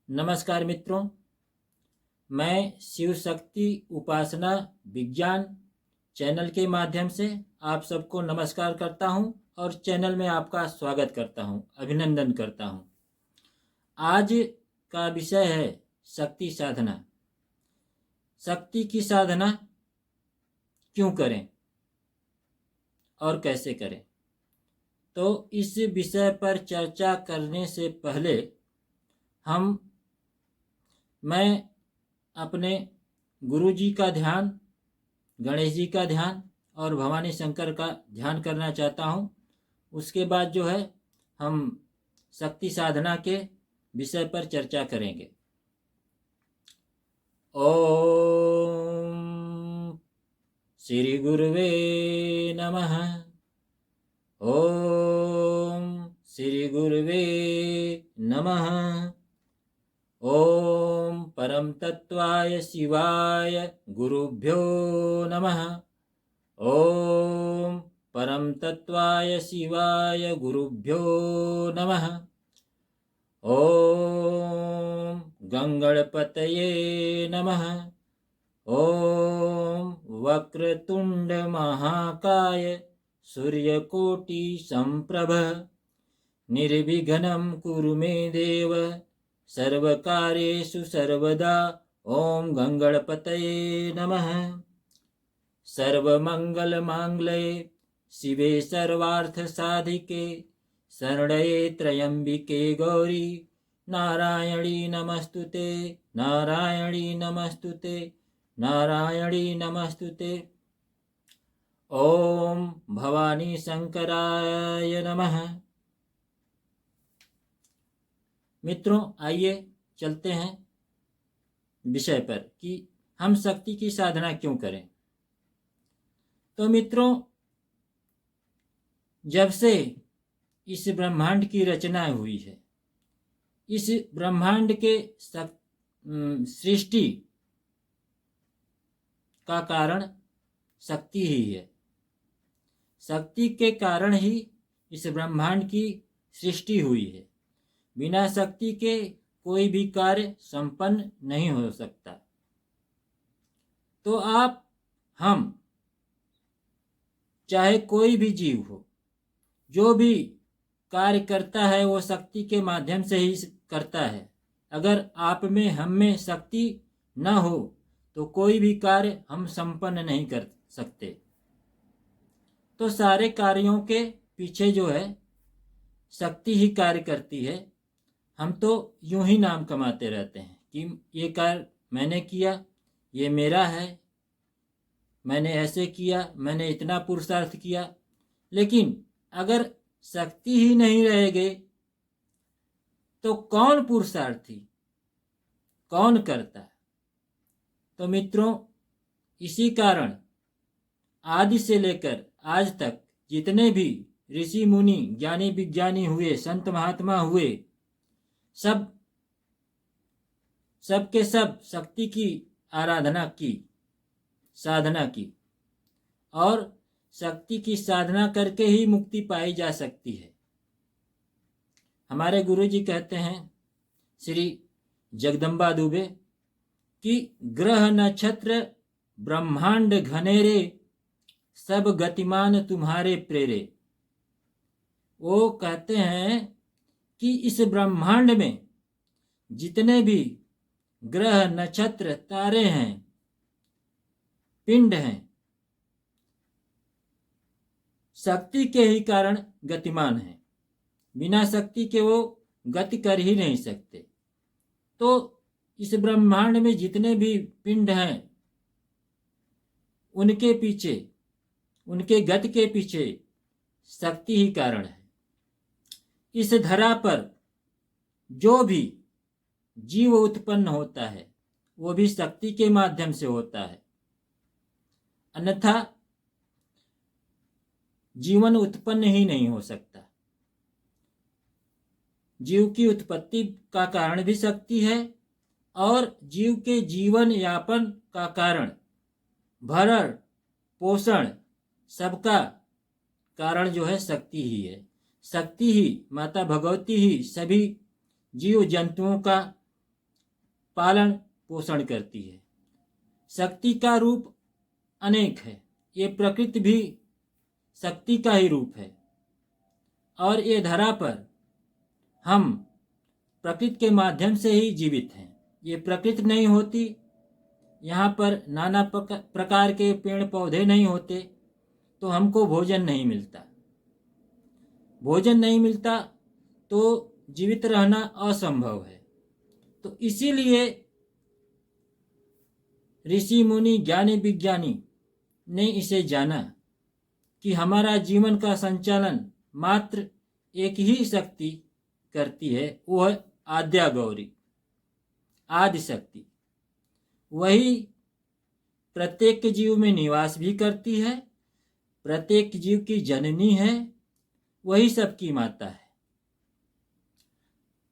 नमस्कार मित्रों, मैं शिव शक्ति उपासना विज्ञान चैनल के माध्यम से आप सबको नमस्कार करता हूं और चैनल में आपका स्वागत करता हूं, अभिनंदन करता हूं। आज का विषय है शक्ति साधना। शक्ति की साधना क्यों करें और कैसे करें? तो इस विषय पर चर्चा करने से पहले मैं अपने गुरु जी का ध्यान, गणेश जी का ध्यान और भवानी शंकर का ध्यान करना चाहता हूँ। उसके बाद जो है हम शक्ति साधना के विषय पर चर्चा करेंगे। ओम श्री गुरुवे नमः। ओम श्री गुरुवे नमः। ओम परम तत्वाय शिवाय गुरुभ्यो नमः। ओम परम तत्वाय शिवाय गुरुभ्यो नमः। ओम गंगणपतये नमः। ओम वक्रतुंड महाकाय सूर्यकोटि संप्रभ निर्विघ्नं कुरु मे देव सर्वकार्येषु सर्वदा। ओम गंगणपतये नमः। सर्वमंगलमांगल्ये शिवे सर्वार्थसाधिके शरण्ये त्र्यंबिके गौरी नारायणी नमस्तुते। नारायणी नमस्तुते। नारायणी नमस्तुते। ओम भवानी शंकराय नमः। मित्रों, आइए चलते हैं विषय पर कि हम शक्ति की साधना क्यों करें। तो मित्रों, जब से इस ब्रह्मांड की रचना हुई है, इस ब्रह्मांड के सृष्टि का कारण शक्ति ही है। शक्ति के कारण ही इस ब्रह्मांड की सृष्टि हुई है। बिना शक्ति के कोई भी कार्य संपन्न नहीं हो सकता। तो हम चाहे कोई भी जीव हो, जो भी कार्य करता है वो शक्ति के माध्यम से ही करता है। अगर आप में हम में शक्ति न हो तो कोई भी कार्य हम संपन्न नहीं कर सकते। तो सारे कार्यों के पीछे जो है शक्ति ही कार्य करती है। हम तो यूं ही नाम कमाते रहते हैं कि ये कार्य मैंने किया, ये मेरा है, मैंने ऐसे किया, मैंने इतना पुरुषार्थ किया। लेकिन अगर शक्ति ही नहीं रहेगी तो कौन पुरुषार्थी, कौन करता? तो मित्रों, इसी कारण आदि से लेकर आज तक जितने भी ऋषि मुनि, ज्ञानी विज्ञानी हुए, संत महात्मा हुए, सब के सब शक्ति की आराधना की, साधना की। और शक्ति की साधना करके ही मुक्ति पाई जा सकती है। हमारे गुरु जी कहते हैं, श्री जगदम्बा दुबे, कि ग्रह नक्षत्र ब्रह्मांड घनेरे सब गतिमान तुम्हारे प्रेरे। वो कहते हैं कि इस ब्रह्मांड में जितने भी ग्रह नक्षत्र तारे हैं, पिंड हैं, शक्ति के ही कारण गतिमान हैं। बिना शक्ति के वो गति कर ही नहीं सकते। तो इस ब्रह्मांड में जितने भी पिंड हैं, उनके पीछे, उनके गति के पीछे शक्ति ही कारण है। इस धरा पर जो भी जीव उत्पन्न होता है वो भी शक्ति के माध्यम से होता है, अन्यथा जीवन उत्पन्न ही नहीं हो सकता। जीव की उत्पत्ति का कारण भी शक्ति है और जीव के जीवन यापन का कारण, भरण पोषण, सबका कारण जो है शक्ति ही है। शक्ति ही, माता भगवती ही सभी जीव जंतुओं का पालन पोषण करती है। शक्ति का रूप अनेक है, ये प्रकृति भी शक्ति का ही रूप है और ये धरा पर हम प्रकृति के माध्यम से ही जीवित हैं। ये प्रकृति नहीं होती, यहाँ पर नाना प्रकार के पेड़ पौधे नहीं होते तो हमको भोजन नहीं मिलता। भोजन नहीं मिलता तो जीवित रहना असंभव है। तो इसीलिए ऋषि मुनि ज्ञानी विज्ञानी ने इसे जाना कि हमारा जीवन का संचालन मात्र एक ही शक्ति करती है, वो है आद्या गौरी, आदि शक्ति। वही प्रत्येक जीव में निवास भी करती है, प्रत्येक जीव की जननी है, वही सबकी माता है।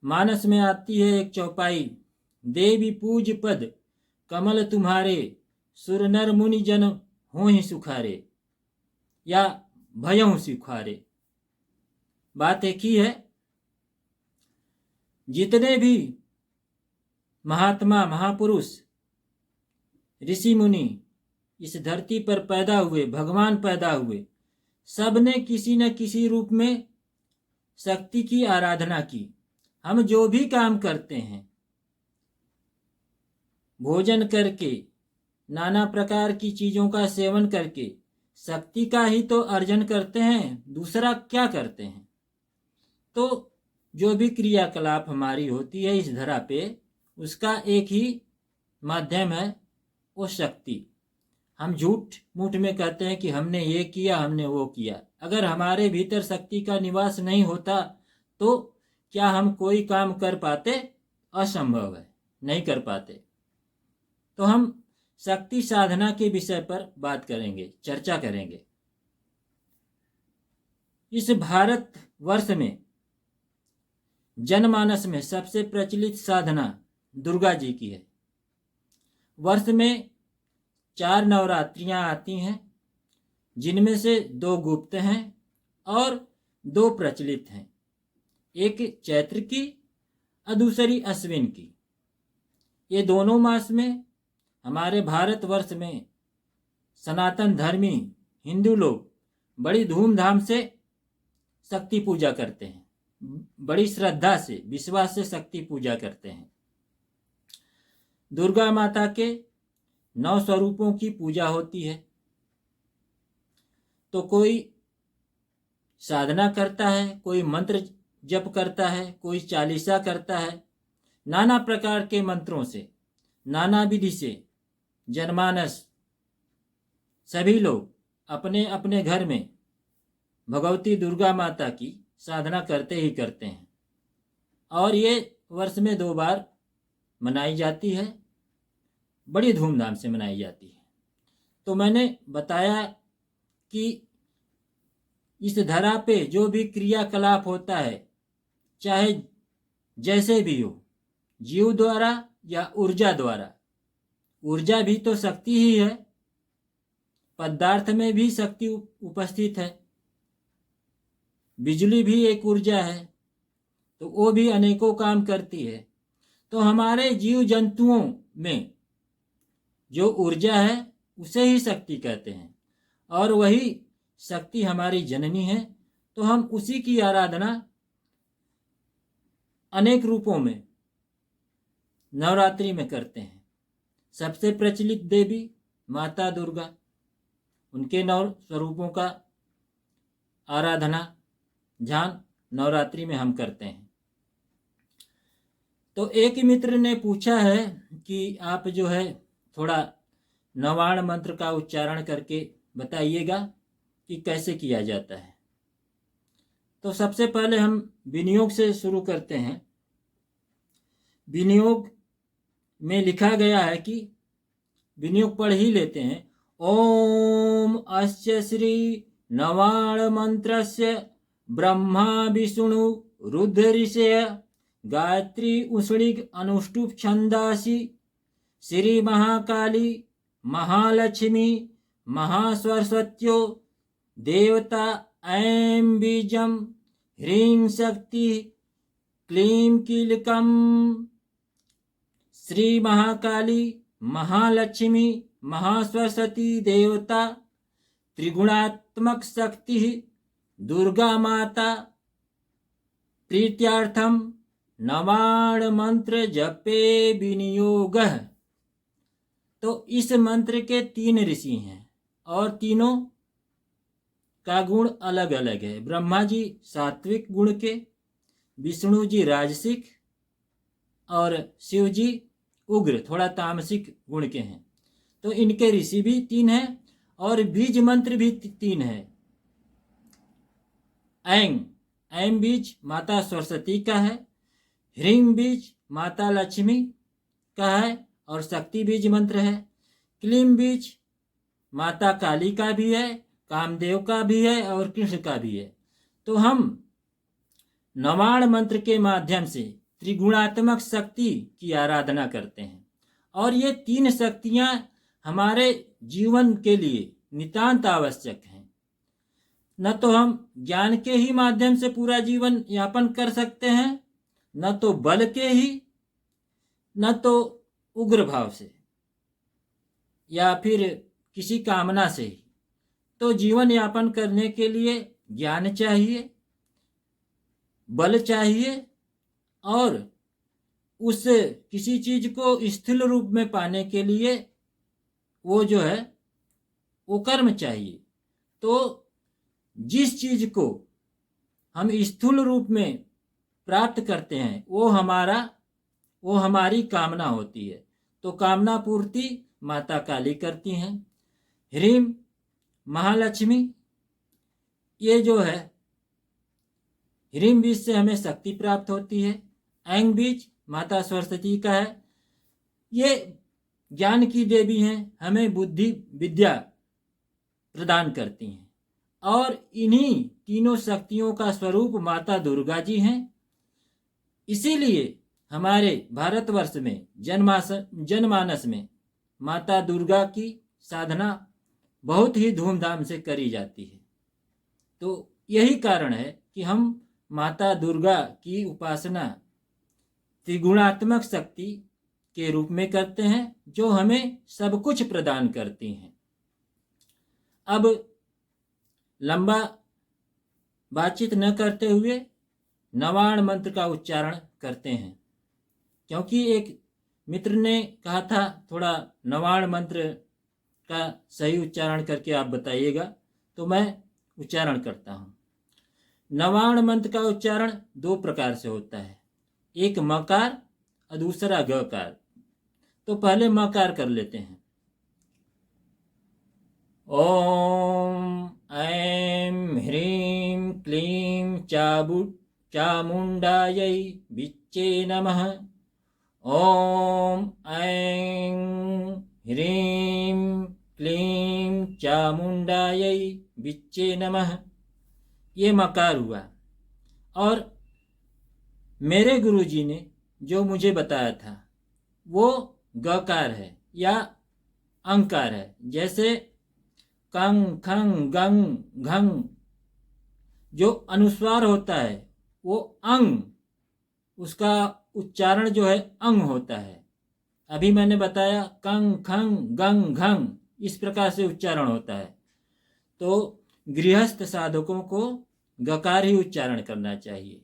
मानस में आती है एक चौपाई, देवी पूज पद कमल तुम्हारे, सुर नर मुनि जन होहि सुखारे, या भयहु सुखारे। बात एक ही है, जितने भी महात्मा महापुरुष ऋषि मुनि इस धरती पर पैदा हुए, भगवान पैदा हुए, सब ने किसी न किसी रूप में शक्ति की आराधना की। हम जो भी काम करते हैं, भोजन करके, नाना प्रकार की चीज़ों का सेवन करके शक्ति का ही तो अर्जन करते हैं, दूसरा क्या करते हैं। तो जो भी क्रियाकलाप हमारी होती है इस धरा पे, उसका एक ही माध्यम है, वो शक्ति। हम झूठ मूठ में कहते हैं कि हमने ये किया, हमने वो किया। अगर हमारे भीतर शक्ति का निवास नहीं होता तो क्या हम कोई काम कर पाते? असंभव है, नहीं कर पाते। तो हम शक्ति साधना के विषय पर बात करेंगे, चर्चा करेंगे। इस भारत वर्ष में जनमानस में सबसे प्रचलित साधना दुर्गा जी की है। वर्ष में 4 नवरात्रियां आती हैं, जिनमें से 2 गुप्त हैं और 2 प्रचलित हैं। एक चैत्र की और दूसरी अश्विन की। ये दोनों मास में हमारे भारतवर्ष में सनातन धर्मी हिंदू लोग बड़ी धूमधाम से शक्ति पूजा करते हैं, बड़ी श्रद्धा से, विश्वास से शक्ति पूजा करते हैं। दुर्गा माता के 9 स्वरूपों की पूजा होती है। तो कोई साधना करता है, कोई मंत्र जप करता है, कोई चालीसा करता है। नाना प्रकार के मंत्रों से, नाना विधि से जनमानस सभी लोग अपने अपने घर में भगवती दुर्गा माता की साधना करते ही करते हैं। और ये वर्ष में 2 बार मनाई जाती है, बड़ी धूमधाम से मनाई जाती है। तो मैंने बताया कि इस धरा पे जो भी क्रियाकलाप होता है, चाहे जैसे भी हो, जीव द्वारा या ऊर्जा द्वारा, ऊर्जा भी तो शक्ति ही है, पदार्थ में भी शक्ति उपस्थित है, बिजली भी एक ऊर्जा है, तो वो भी अनेकों काम करती है। तो हमारे जीव जंतुओं में जो ऊर्जा है उसे ही शक्ति कहते हैं, और वही शक्ति हमारी जननी है। तो हम उसी की आराधना अनेक रूपों में नवरात्रि में करते हैं। सबसे प्रचलित देवी माता दुर्गा, उनके 9 स्वरूपों का आराधना ध्यान नवरात्रि में हम करते हैं। तो एक मित्र ने पूछा है कि आप जो है थोड़ा नवाण मंत्र का उच्चारण करके बताइएगा कि कैसे किया जाता है। तो सबसे पहले हम विनियोग से शुरू करते हैं। विनियोग में लिखा गया है कि विनियोग पढ़ ही लेते हैं। ओम अस्य श्री नवाण मंत्रस्य ब्रह्मा विष्णु रुद्र ऋषय गायत्री उष्णिक अनुष्टुप छंदासी श्री महाकाली महालक्ष्मी महासरस्वत्यो देवता ऐं बीजम ह्रीं शक्ति क्लीं कीलकम श्री महाकाली, महालक्ष्मी, महासरस्वती देवता, त्रिगुणात्मक शक्ति, दुर्गा माता प्रीत्यार्थम नवाण मंत्र जपे विनियोगः। तो इस मंत्र के 3 ऋषि हैं और तीनों का गुण अलग अलग है। ब्रह्मा जी सात्विक गुण के, विष्णु जी राजसिक और शिव जी उग्र थोड़ा तामसिक गुण के हैं। तो इनके ऋषि भी 3 हैं और बीज मंत्र भी 3 है। ऐं बीज माता सरस्वती का है, ह्रीं बीज माता लक्ष्मी का है और शक्ति बीज मंत्र है। क्लीं बीज माता काली का भी है, कामदेव का भी है और कृष्ण का भी है। तो हम नवाण मंत्र के माध्यम से त्रिगुणात्मक शक्ति की आराधना करते हैं और ये 3 शक्तियां हमारे जीवन के लिए नितांत आवश्यक हैं। न तो हम ज्ञान के ही माध्यम से पूरा जीवन यापन कर सकते हैं, न तो बल के ही, न तो उग्र भाव से या फिर किसी कामना से ही। तो जीवन यापन करने के लिए ज्ञान चाहिए, बल चाहिए और उस किसी चीज को स्थूल रूप में पाने के लिए वो जो है वो कर्म चाहिए। तो जिस चीज को हम स्थूल रूप में प्राप्त करते हैं वो हमारी कामना होती है। तो कामना पूर्ति माता काली करती हैं। ह्रीं महालक्ष्मी, ये जो है ह्रीं बीज से हमें शक्ति प्राप्त होती है। ऐं बीज माता सरस्वती का है, ये ज्ञान की देवी हैं, हमें बुद्धि विद्या प्रदान करती हैं। और इन्हीं तीनों शक्तियों का स्वरूप माता दुर्गा जी हैं। इसीलिए हमारे भारतवर्ष में जनमानस में माता दुर्गा की साधना बहुत ही धूमधाम से करी जाती है। तो यही कारण है कि हम माता दुर्गा की उपासना त्रिगुणात्मक शक्ति के रूप में करते हैं जो हमें सब कुछ प्रदान करती हैं। अब लंबा बातचीत न करते हुए नवाण मंत्र का उच्चारण करते हैं, क्योंकि एक मित्र ने कहा था थोड़ा नवाण मंत्र का सही उच्चारण करके आप बताइएगा, तो मैं उच्चारण करता हूँ। नवाण मंत्र का उच्चारण 2 प्रकार से होता है, एक मकार और दूसरा गकार। तो पहले मकार कर लेते हैं। ओम ऐं ह्रीं क्लीं चामुंडायै विच्चे नमः। ओम ऐं ह्रीं क्लीं चामुंडायै विच्चे नमः। ये मकार हुआ। और मेरे गुरुजी ने जो मुझे बताया था वो गकार है या अंकार है। जैसे कंग खंग गंग घंग जो अनुस्वार होता है वो अंग, उसका उच्चारण जो है अंग होता है। अभी मैंने बताया कंग खंग गंग घंग, इस प्रकार से उच्चारण होता है। तो गृहस्थ साधकों को गकार ही उच्चारण करना चाहिए।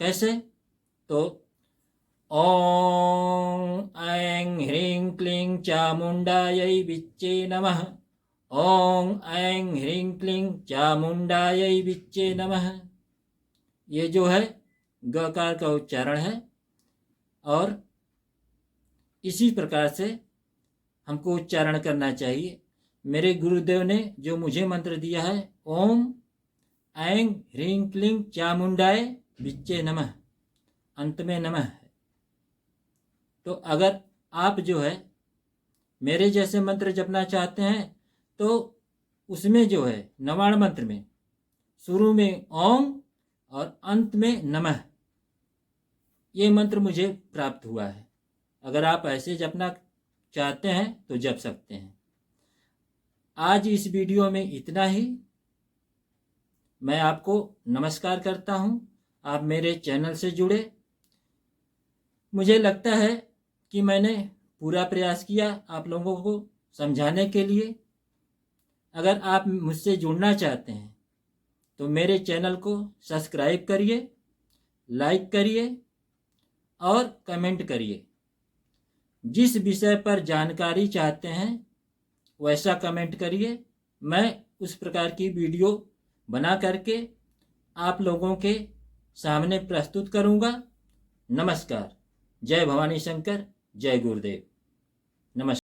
कैसे? तो ओम ऐं ह्रीं क्लीं चामुंडायै विच्चे नमः। ओम ऐं ह्रीं क्लीं चामुंडायै विच्चे नमः। ये जो है गकार का उच्चारण है। और इसी प्रकार से हमको उच्चारण करना चाहिए। मेरे गुरुदेव ने जो मुझे मंत्र दिया है, ओम ऐं ह्रीं क्लीं चामुंडाय विच्चे नमः, अंत में नमः है। तो अगर आप जो है मेरे जैसे मंत्र जपना चाहते हैं तो उसमें जो है नवाण मंत्र में शुरू में ओम और अंत में नमः, ये मंत्र मुझे प्राप्त हुआ है। अगर आप ऐसे जपना चाहते हैं तो जप सकते हैं। आज इस वीडियो में इतना ही। मैं आपको नमस्कार करता हूं। आप मेरे चैनल से जुड़े। मुझे लगता है कि मैंने पूरा प्रयास किया आप लोगों को समझाने के लिए। अगर आप मुझसे जुड़ना चाहते हैं तो मेरे चैनल को सब्सक्राइब करिए, लाइक करिए और कमेंट करिए। जिस विषय पर जानकारी चाहते हैं वैसा कमेंट करिए, मैं उस प्रकार की वीडियो बना करके आप लोगों के सामने प्रस्तुत करूंगा। नमस्कार। जय भवानी शंकर, जय गुरुदेव। नमस्कार।